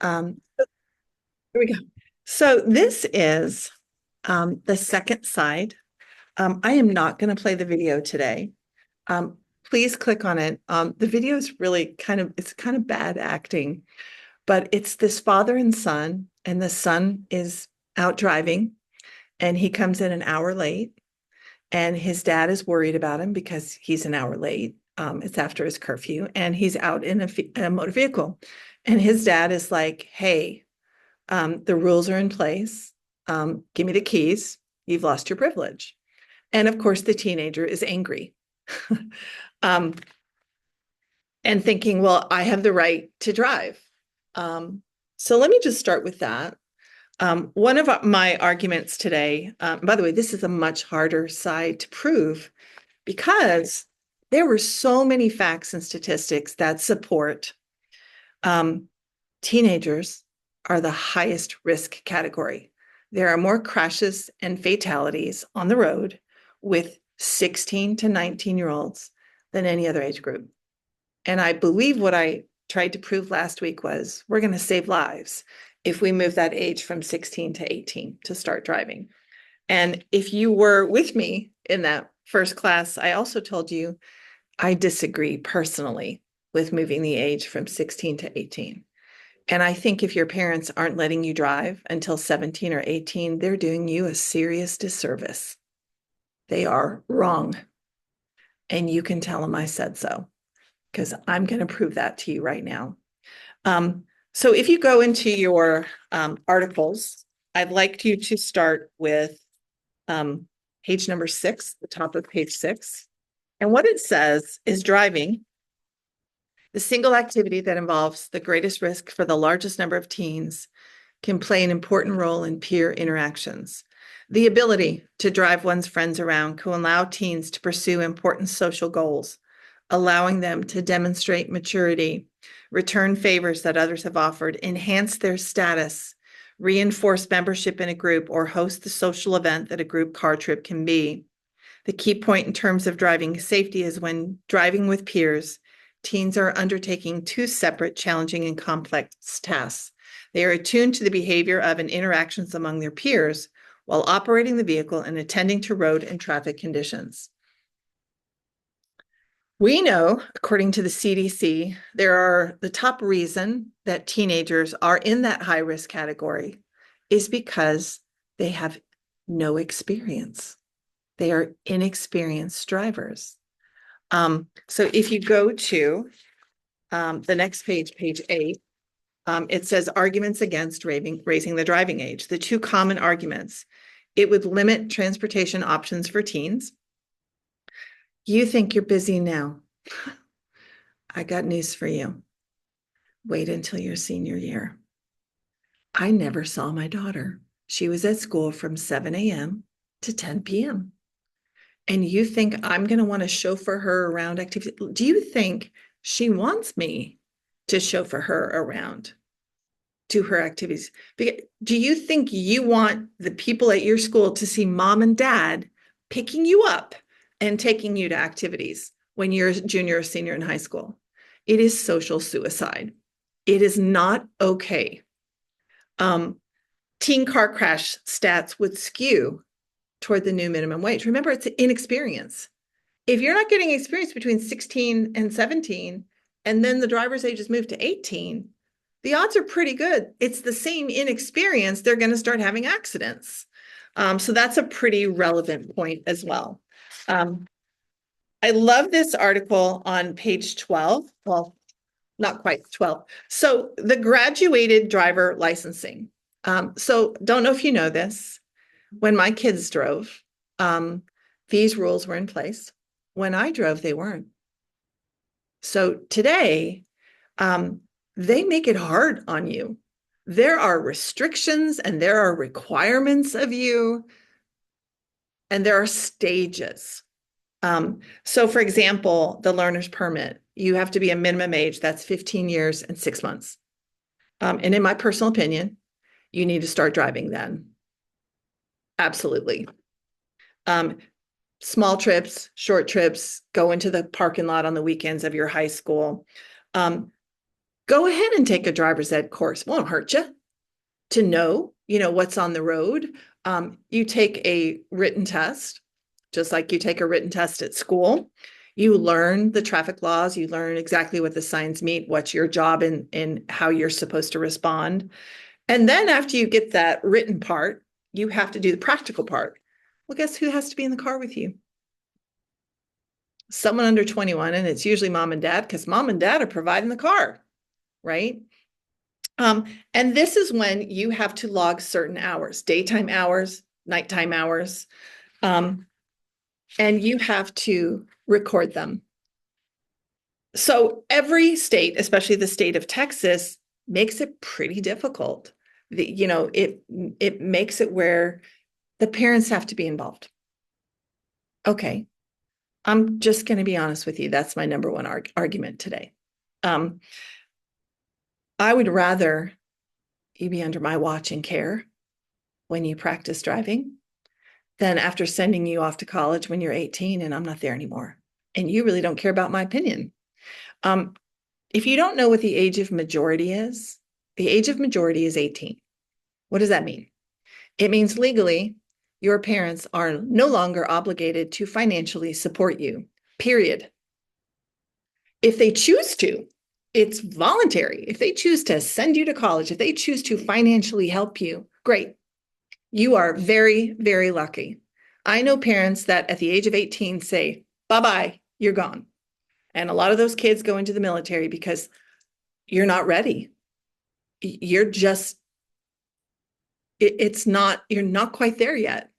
Here we go. So this is the second side. I am not going to play the video today. Please click on it. The video is really it's kind of bad acting, but it's this father and son, and the son is out driving, and he comes in an hour late, and his dad is worried about him because he's an hour late. It's after his curfew, and he's out in a motor vehicle, and his dad is like, "Hey, the rules are in place. Give me the keys. You've lost your privilege." And of course, the teenager is angry um, and thinking, well, I have the right to drive. So let me just start with that. One of my arguments today, by the way, this is a much harder side to prove because there were so many facts and statistics that support teenagers are the highest risk category. There are more crashes and fatalities on the road with 16 to 19-year-olds than any other age group. And I believe what I tried to prove last week was we're going to save lives if we move that age from 16 to 18 to start driving. And if you were with me in that first class, I also told you I disagree personally with moving the age from 16 to 18. And I think if your parents aren't letting you drive until 17 or 18, they're doing you a serious disservice. They are wrong. And you can tell them I said so, because I'm going to prove that to you right now. So if you go into your articles, I'd like you to start with page number 6, the top of page 6. And what it says is driving, the single activity that involves the greatest risk for the largest number of teens, can play an important role in peer interactions. The ability to drive one's friends around can allow teens to pursue important social goals, allowing them to demonstrate maturity, return favors that others have offered, enhance their status, reinforce membership in a group, or host the social event that a group car trip can be. The key point in terms of driving safety is when driving with peers, teens are undertaking two separate, challenging, and complex tasks. They are attuned to the behavior of and interactions among their peers while operating the vehicle and attending to road and traffic conditions. We know, according to the CDC, the top reason that teenagers are in that high risk category is because they have no experience. They are inexperienced drivers. So if you go to the next page, page 8, it says arguments against raising the driving age. The two common arguments: it would limit transportation options for teens. You think you're busy now. I got news for you. Wait until your senior year. I never saw my daughter. She was at school from 7 a.m. to 10 p.m. And you think I'm going to want to chauffeur her around activities? Do you think she wants me to chauffeur her around to her activities? Do you think you want the people at your school to see mom and dad picking you up and taking you to activities when you're a junior or senior in high school? It is social suicide. It is not okay. Teen car crash stats would skew toward the new minimum wage. Remember, it's inexperience. If you're not getting experience between 16 and 17, and then the driver's age is moved to 18, the odds are pretty good. It's the same inexperience. They're going to start having accidents. So that's a pretty relevant point as well. I love this article on page 12. Well, not quite 12. So the graduated driver licensing. So don't know if you know this. When my kids drove, these rules were in place. When I drove, they weren't. So today, they make it hard on you. There are restrictions and there are requirements of you, and there are stages. So for example, the learner's permit, you have to be a minimum age, that's 15 years and 6 months. And in my personal opinion, you need to start driving then. Absolutely. Small trips, short trips, go into the parking lot on the weekends of your high school. go ahead and take a driver's ed course. Won't hurt you to know, what's on the road. You take a written test, just like you take a written test at school. You learn the traffic laws. You learn exactly what the signs mean, what's your job, and how you're supposed to respond. And then after you get that written part, you have to do the practical part. Well, guess who has to be in the car with you? Someone under 21, and it's usually mom and dad, because mom and dad are providing the car, right? And this is when you have to log certain hours, daytime hours, nighttime hours, and you have to record them. So every state, especially the state of Texas, makes it pretty difficult. It makes it where the parents have to be involved. Okay, I'm just going to be honest with you. That's my number one argument today. I would rather you be under my watch and care when you practice driving than after sending you off to college when you're 18 and I'm not there anymore. And you really don't care about my opinion. If you don't know what the age of majority is, the age of majority is 18. What does that mean? It means legally, your parents are no longer obligated to financially support you, period. If they choose to, it's voluntary. If they choose to send you to college, if they choose to financially help you, great. You are very, very lucky. I know parents that at the age of 18 say, bye-bye, you're gone. And a lot of those kids go into the military because you're not ready. You're just, you're not quite there yet,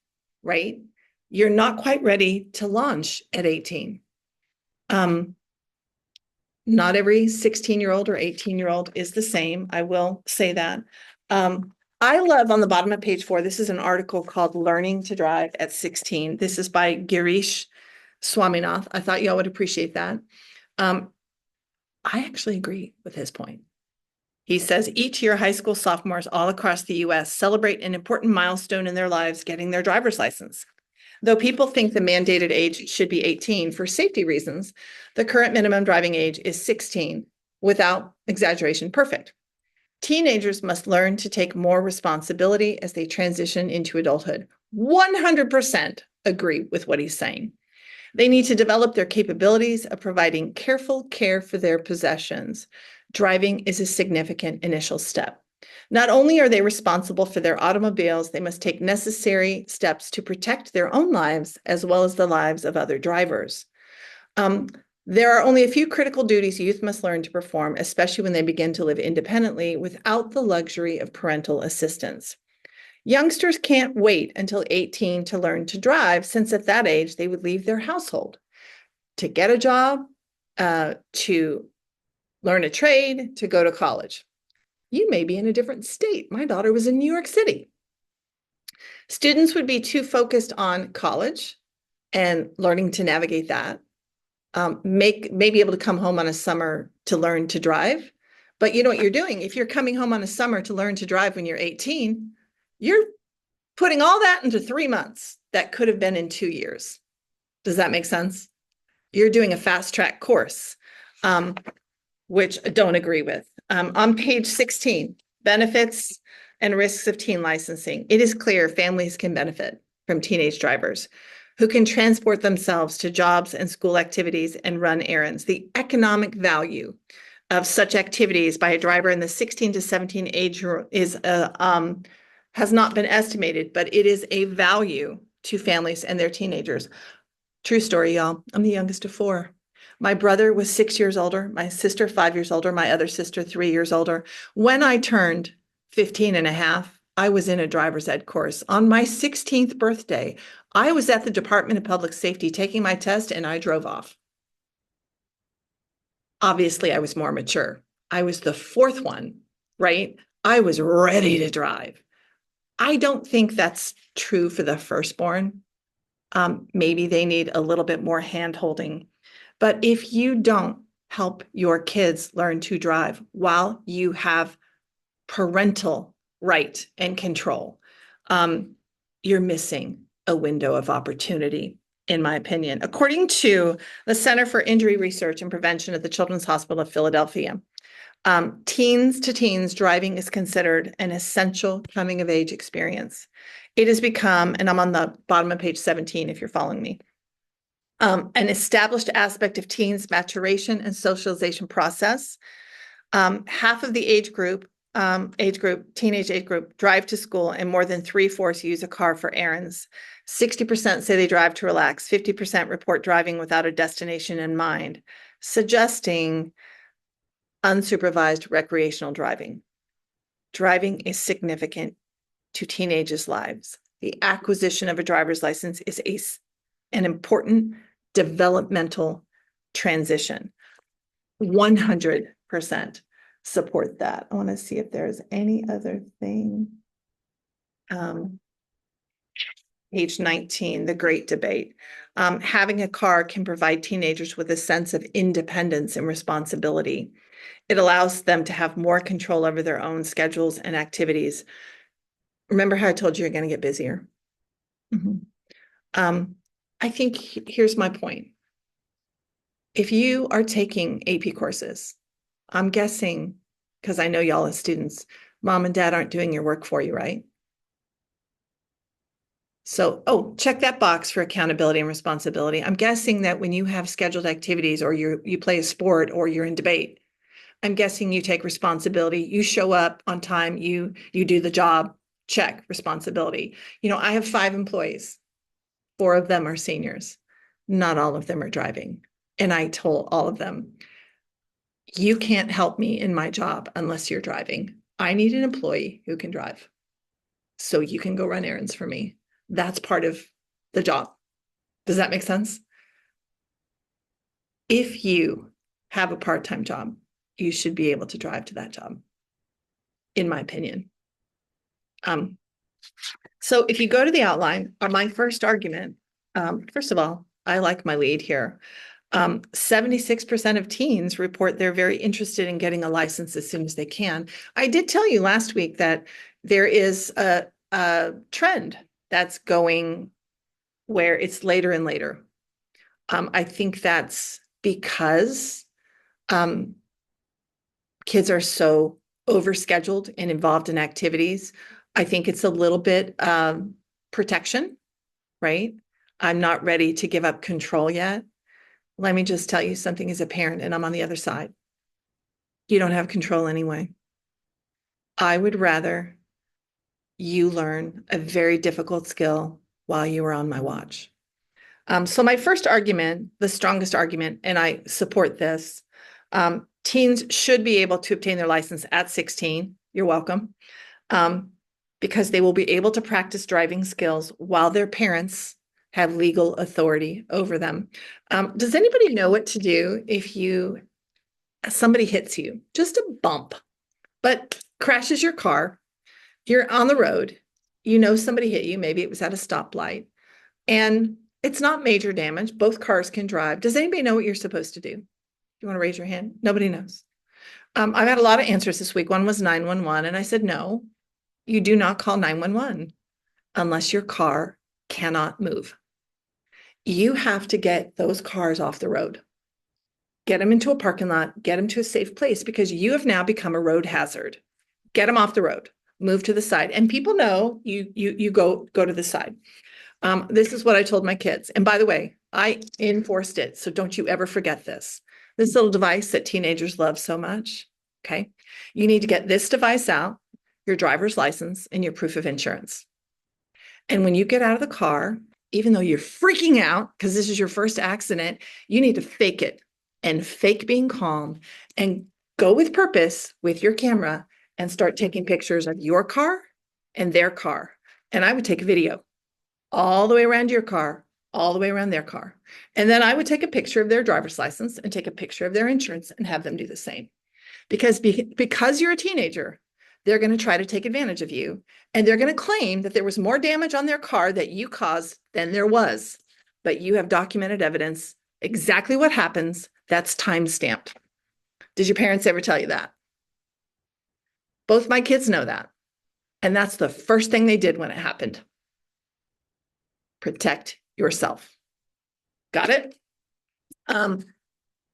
right? You're not quite ready to launch at 18. Not every 16-year-old or 18-year-old is the same. I will say that. I love on the bottom of page 4, this is an article called Learning to Drive at 16. This is by Girish Swaminath. I thought y'all would appreciate that. I actually agree with his point. He says each year high school sophomores all across the US celebrate an important milestone in their lives, getting their driver's license. Though people think the mandated age should be 18 for safety reasons, the current minimum driving age is 16, without exaggeration, perfect. Teenagers must learn to take more responsibility as they transition into adulthood. 100% agree with what he's saying. They need to develop their capabilities of providing careful care for their possessions. Driving is a significant initial step. Not only are they responsible for their automobiles, they must take necessary steps to protect their own lives as well as the lives of other drivers. There are only a few critical duties youth must learn to perform, especially when they begin to live independently without the luxury of parental assistance. Youngsters can't wait until 18 to learn to drive, since at that age they would leave their household to get a job, to learn a trade, to go to college. You may be in a different state. My daughter was in New York City. Students would be too focused on college and learning to navigate that. May be able to come home on a summer to learn to drive. But you know what you're doing? If you're coming home on a summer to learn to drive when you're 18, you're putting all that into 3 months that could have been in 2 years. Does that make sense? You're doing a fast track course, which I don't agree with. On page 16, benefits and risks of teen licensing. It is clear families can benefit from teenage drivers who can transport themselves to jobs and school activities and run errands. The economic value of such activities by a driver in the 16 to 17 age is has not been estimated, but it is a value to families and their teenagers. True story, y'all. I'm the youngest of 4. My brother was 6 years older, my sister 5 years older, my other sister 3 years older. When I turned 15 and a half, I was in a driver's ed course. On my 16th birthday, I was at the Department of Public Safety taking my test and I drove off. Obviously, I was more mature. I was the 4th one, right? I was ready to drive. I don't think that's true for the firstborn. Maybe they need a little bit more hand-holding. But if you don't help your kids learn to drive while you have parental right and control, you're missing a window of opportunity, in my opinion. According to the Center for Injury Research and Prevention at the Children's Hospital of Philadelphia, Teens to teens, driving is considered an essential coming of age experience. It has become, and I'm on the bottom of page 17 if you're following me, an established aspect of teens' maturation and socialization process. Half of the teenage age group, drive to school, and more than 3/4 use a car for errands. 60% say they drive to relax. 50% report driving without a destination in mind, suggesting unsupervised recreational driving. Driving is significant to teenagers' lives. The acquisition of a driver's license is an important developmental transition. 100% support that. I want to see if there's any other thing. Page 19, the great debate. Having a car can provide teenagers with a sense of independence and responsibility. It allows them to have more control over their own schedules and activities. Remember how I told you you're going to get busier? I think here's my point. If you are taking AP courses, I'm guessing, because I know y'all as students, mom and dad aren't doing your work for you, right? So, check that box for accountability and responsibility. I'm guessing that when you have scheduled activities or you play a sport or you're in debate, I'm guessing you take responsibility. You show up on time, you do the job, check, responsibility. I have 5 employees. 4 of them are seniors. Not all of them are driving. And I told all of them, you can't help me in my job unless you're driving. I need an employee who can drive. So you can go run errands for me. That's part of the job. Does that make sense? If you have a part-time job, you should be able to drive to that job, in my opinion. So if you go to the outline, my first argument, first of all, I like my lead here. 76% of teens report they're very interested in getting a license as soon as they can. I did tell you last week that there is a trend that's going where it's later and later. I think that's because kids are so overscheduled and involved in activities. I think it's a little bit protection, right? I'm not ready to give up control yet. Let me just tell you something as a parent, and I'm on the other side. You don't have control anyway. I would rather you learn a very difficult skill while you are on my watch. So my first argument, the strongest argument, and I support this, teens should be able to obtain their license at 16. You're welcome. Because they will be able to practice driving skills while their parents have legal authority over them. Does anybody know what to do if somebody hits you? Just a bump, but crashes your car. You're on the road. Somebody hit you. Maybe it was at a stoplight. And it's not major damage. Both cars can drive. Does anybody know what you're supposed to do? You want to raise your hand? Nobody knows. I've had a lot of answers this week. One was 911. And I said, no, you do not call 911 unless your car cannot move. You have to get those cars off the road. Get them into a parking lot, get them to a safe place, because you have now become a road hazard. Get them off the road, move to the side. And people know you go to the side. This is what I told my kids. And by the way, I enforced it. So don't you ever forget this. This little device that teenagers love so much. Okay. You need to get this device out, your driver's license, and your proof of insurance. And when you get out of the car, even though you're freaking out because this is your first accident, you need to fake it and fake being calm and go with purpose with your camera and start taking pictures of your car and their car. And I would take a video all the way around your car, all the way around their car. And then I would take a picture of their driver's license and take a picture of their insurance and have them do the same. Because you're a teenager, they're going to try to take advantage of you. And they're going to claim that there was more damage on their car that you caused than there was. But you have documented evidence, exactly what happens, that's time-stamped. Did your parents ever tell you that? Both my kids know that. And that's the first thing they did when it happened. Protect yourself. Got it?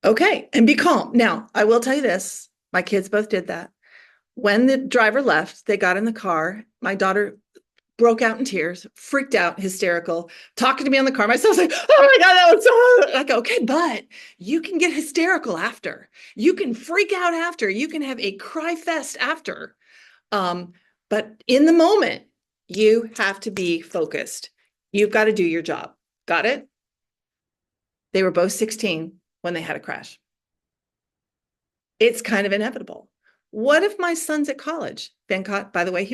Okay, and be calm. Now, I will tell you this. My kids both did that. When the driver left, they got in the car. My daughter broke out in tears, freaked out, hysterical, talking to me on the car. My son's like, oh my God, that was so, I go, okay, but you can get hysterical after. You can freak out after. You can have a cry fest after. But in the moment, you have to be focused. You've got to do your job. Got it? They were both 16 when they had a crash. It's kind of inevitable. What if my son's at college? Venkat, by the way,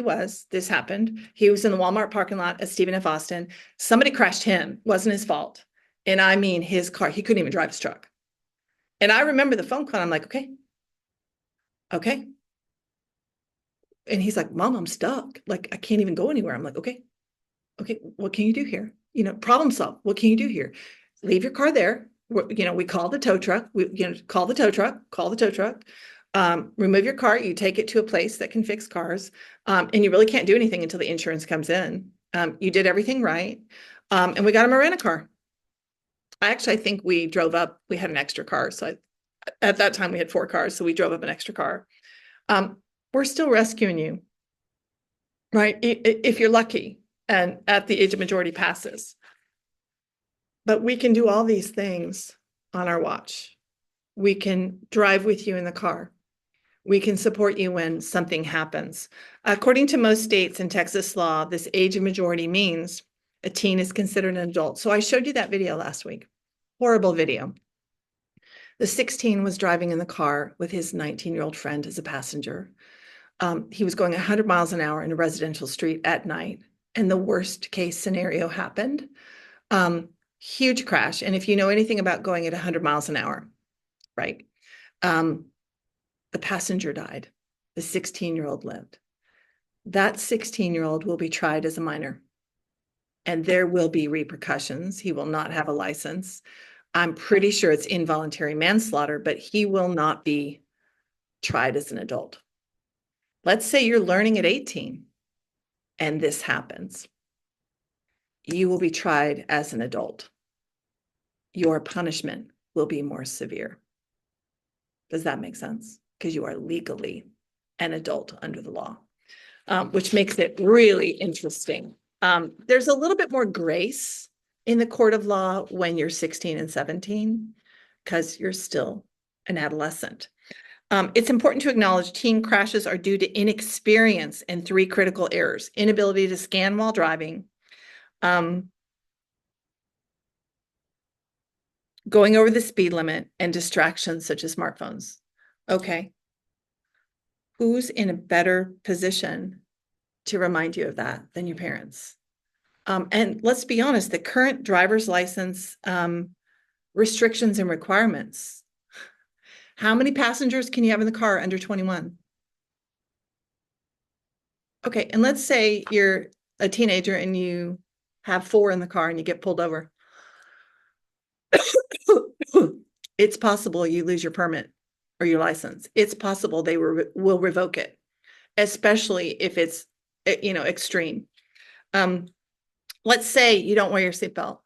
this happened. He was in the Walmart parking lot at Stephen F. Austin. Somebody crashed him, wasn't his fault. And I mean, his car, he couldn't even drive his truck. And I remember the phone call. I'm like, okay. And he's like, Mom, I'm stuck. Like, I can't even go anywhere. I'm like, okay, what can you do here? Problem solve. What can you do here? Leave your car there. We call the tow truck. Call the tow truck. Remove your car. You take it to a place that can fix cars. And you really can't do anything until the insurance comes in. You did everything right. And we got him a rent-a-car. I think we drove up. We had an extra car. So at that time we had 4 cars. So we drove up an extra car. We're still rescuing you, right? If you're lucky and at the age of majority passes. But we can do all these things on our watch. We can drive with you in the car. We can support you when something happens. According to most states and Texas law, this age of majority means a teen is considered an adult. So I showed you that video last week. Horrible video. The 16 was driving in the car with his 19-year-old friend as a passenger. He was going 100 miles an hour in a residential street at night, and the worst case scenario happened. Huge crash. And if you know anything about going at 100 miles an hour, right? The passenger died. The 16-year-old lived. That 16-year-old will be tried as a minor, and there will be repercussions. He will not have a license. I'm pretty sure it's involuntary manslaughter, but he will not be tried as an adult. Let's say you're learning at 18 and this happens. You will be tried as an adult. Your punishment will be more severe. Does that make sense? Because you are legally an adult under the law, which makes it really interesting. There's a little bit more grace in the court of law when you're 16 and 17, because you're still an adolescent. It's important to acknowledge teen crashes are due to inexperience in 3 critical errors: inability to scan while driving, going over the speed limit, and distractions such as smartphones. Okay. Who's in a better position to remind you of that than your parents? And let's be honest, the current driver's license restrictions and requirements. How many passengers can you have in the car under 21? Okay, and let's say you're a teenager and you have 4 in the car and you get pulled over. It's possible you lose your permit or your license. It's possible they will revoke it, especially if it's, extreme. Let's say you don't wear your seatbelt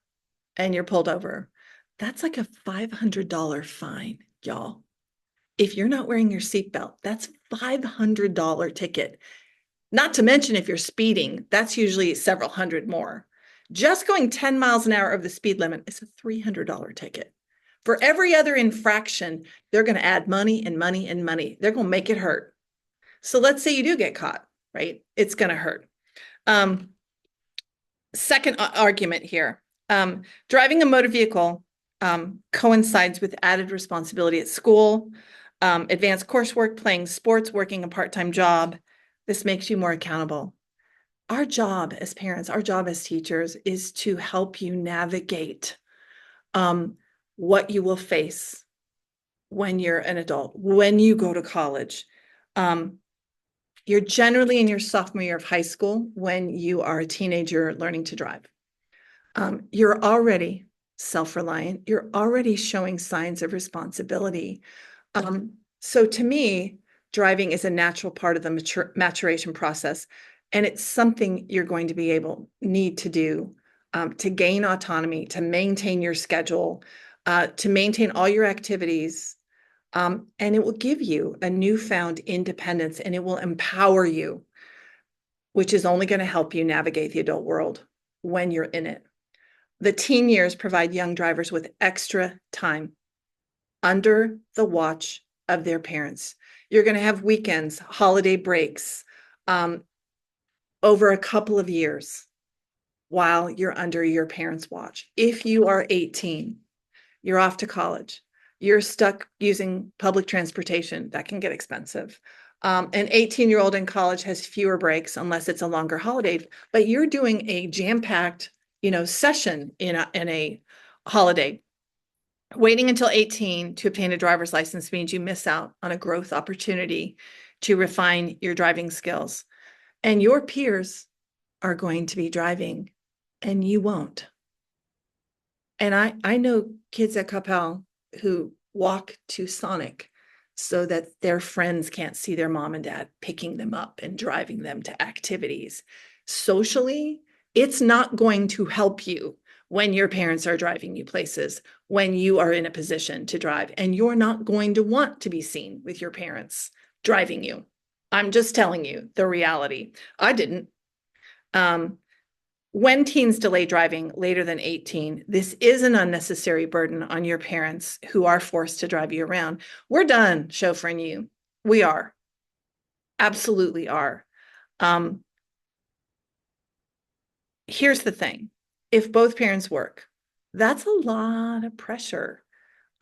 and you're pulled over. That's like a $500 fine, y'all. If you're not wearing your seatbelt, that's $500 ticket. Not to mention if you're speeding, that's usually several hundred more. Just going 10 miles an hour over the speed limit is a $300 ticket. For every other infraction, they're going to add money and money and money. They're going to make it hurt. So let's say you do get caught, right? It's going to hurt. Second argument here, driving a motor vehicle coincides with added responsibility at school, advanced coursework, playing sports, working a part-time job. This makes you more accountable. Our job as parents, our job as teachers is to help you navigate what you will face when you're an adult, when you go to college. You're generally in your sophomore year of high school when you are a teenager learning to drive. You're already self-reliant. You're already showing signs of responsibility. So to me, driving is a natural part of the maturation process. And it's something you're going to need to do to gain autonomy, to maintain your schedule, to maintain all your activities, And it will give you a newfound independence and it will empower you, which is only going to help you navigate the adult world when you're in it. The teen years provide young drivers with extra time under the watch of their parents. You're going to have weekends, holiday breaks, over a couple of years while you're under your parents' watch. If you are 18, you're off to college, you're stuck using public transportation, that can get expensive. An 18-year-old in college has fewer breaks unless it's a longer holiday, but you're doing a jam-packed, session in a holiday. Waiting until 18 to obtain a driver's license means you miss out on a growth opportunity to refine your driving skills. And your peers are going to be driving and you won't. And I know kids at Coppell who walk to Sonic so that their friends can't see their mom and dad picking them up and driving them to activities. Socially, it's not going to help you when your parents are driving you places, when you are in a position to drive, and you're not going to want to be seen with your parents driving you. I'm just telling you the reality. I didn't. When teens delay driving later than 18, this is an unnecessary burden on your parents who are forced to drive you around. We're done chauffeuring you. We are. Absolutely are. Here's the thing. If both parents work, that's a lot of pressure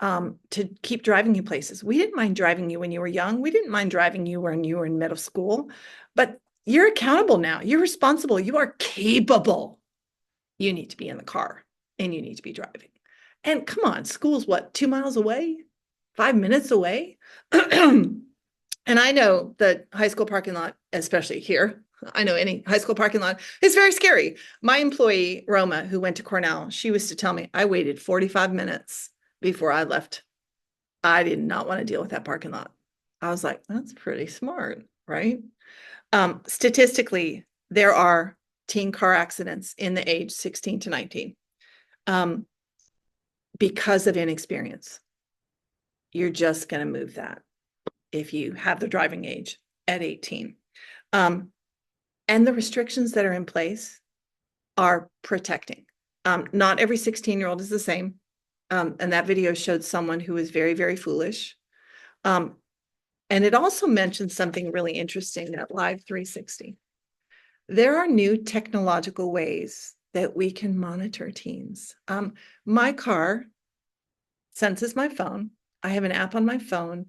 to keep driving you places. We didn't mind driving you when you were young. We didn't mind driving you when you were in middle school, but you're accountable now. You're responsible. You are capable. You need to be in the car and you need to be driving. And come on, school's what, 2 miles away, 5 minutes away? And I know the high school parking lot, especially here, I know any high school parking lot is very scary. My employee, Roma, who went to Cornell, she used to tell me, I waited 45 minutes before I left. I did not want to deal with that parking lot. I was like, that's pretty smart, right? Statistically, there are teen car accidents in the age 16 to 19 because of inexperience. You're just going to move that if you have the driving age at 18. And the restrictions that are in place are protecting. Not every 16-year-old is the same. And that video showed someone who was very, very foolish. And it also mentioned something really interesting at Live 360. There are new technological ways that we can monitor teens. My car senses my phone. I have an app on my phone.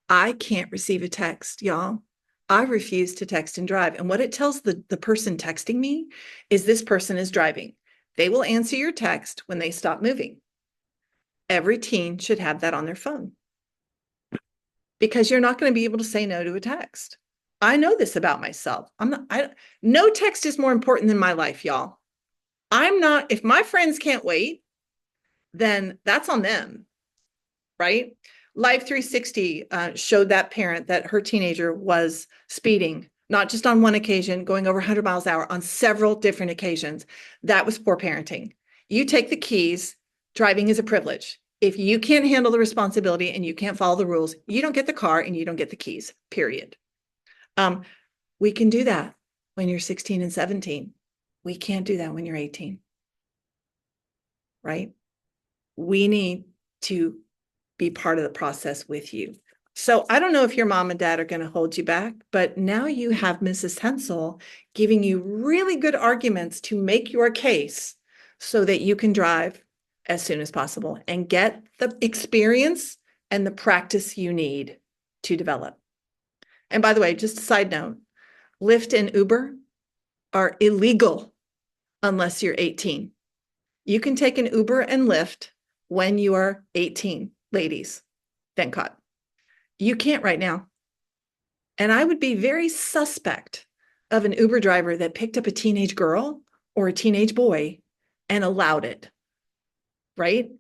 I can't receive a text, y'all. I refuse to text and drive. And what it tells the person texting me is this person is driving. They will answer your text when they stop moving. Every teen should have that on their phone because you're not going to be able to say no to a text. I know this about myself. No text is more important than my life, y'all. If my friends can't wait, then that's on them, right? Live 360 showed that parent that her teenager was speeding, not just on one occasion, going over 100 miles an hour on several different occasions. That was poor parenting. You take the keys. Driving is a privilege. If you can't handle the responsibility and you can't follow the rules, you don't get the car and you don't get the keys, period. We can do that when you're 16 and 17. We can't do that when you're 18, right? We need to be part of the process with you. So I don't know if your mom and dad are going to hold you back, but now you have Mrs. Hensel giving you really good arguments to make your case so that you can drive as soon as possible and get the experience and the practice you need to develop. And by the way, just a side note, Lyft and Uber are illegal unless you're 18. You can take an Uber and Lyft when you are 18, ladies. Thank God. You can't right now. And I would be very suspect of an Uber driver that picked up a teenage girl or a teenage boy and allowed it, right?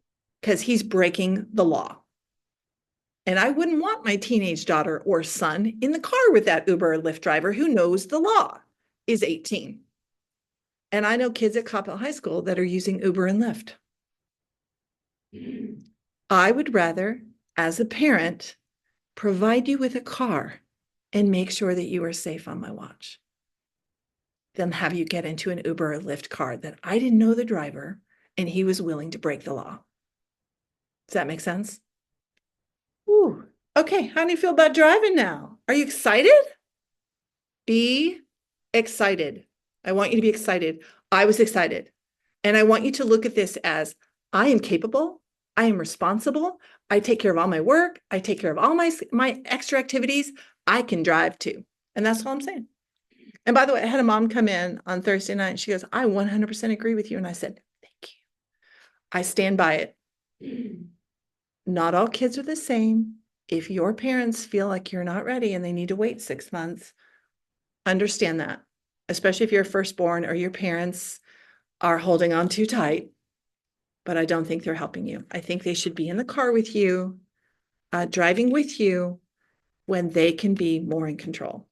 Because he's breaking the law. And I wouldn't want my teenage daughter or son in the car with that Uber or Lyft driver who knows the law, is 18. And I know kids at Coppell High School that are using Uber and Lyft. I would rather, as a parent, provide you with a car, and make sure that you are safe on my watch than have you get into an Uber or Lyft car that I didn't know the driver and he was willing to break the law. Does that make sense? Ooh. Okay, how do you feel about driving now? Are you excited? Be excited. I want you to be excited. I was excited. And I want you to look at this as I am capable. I am responsible. I take care of all my work. I take care of all my extra activities. I can drive too. And that's all I'm saying. And by the way, I had a mom come in on Thursday night and she goes, I 100% agree with you. And I said, thank you. I stand by it. Not all kids are the same. If your parents feel like you're not ready and they need to wait 6 months, understand that, especially if you're a firstborn or your parents are holding on too tight. But I don't think they're helping you. I think they should be in the car with you, driving with you when they can be more in control.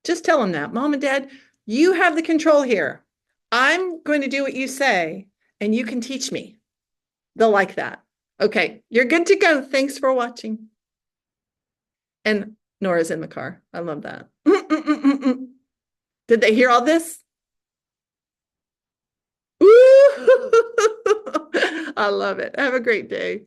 Just tell them that, Mom and Dad, you have the control here. I'm going to do what you say and you can teach me. They'll like that. Okay, you're good to go. Thanks for watching. And Nora's in the car. I love that. Did they hear all this? Ooh, I love it. Have a great day.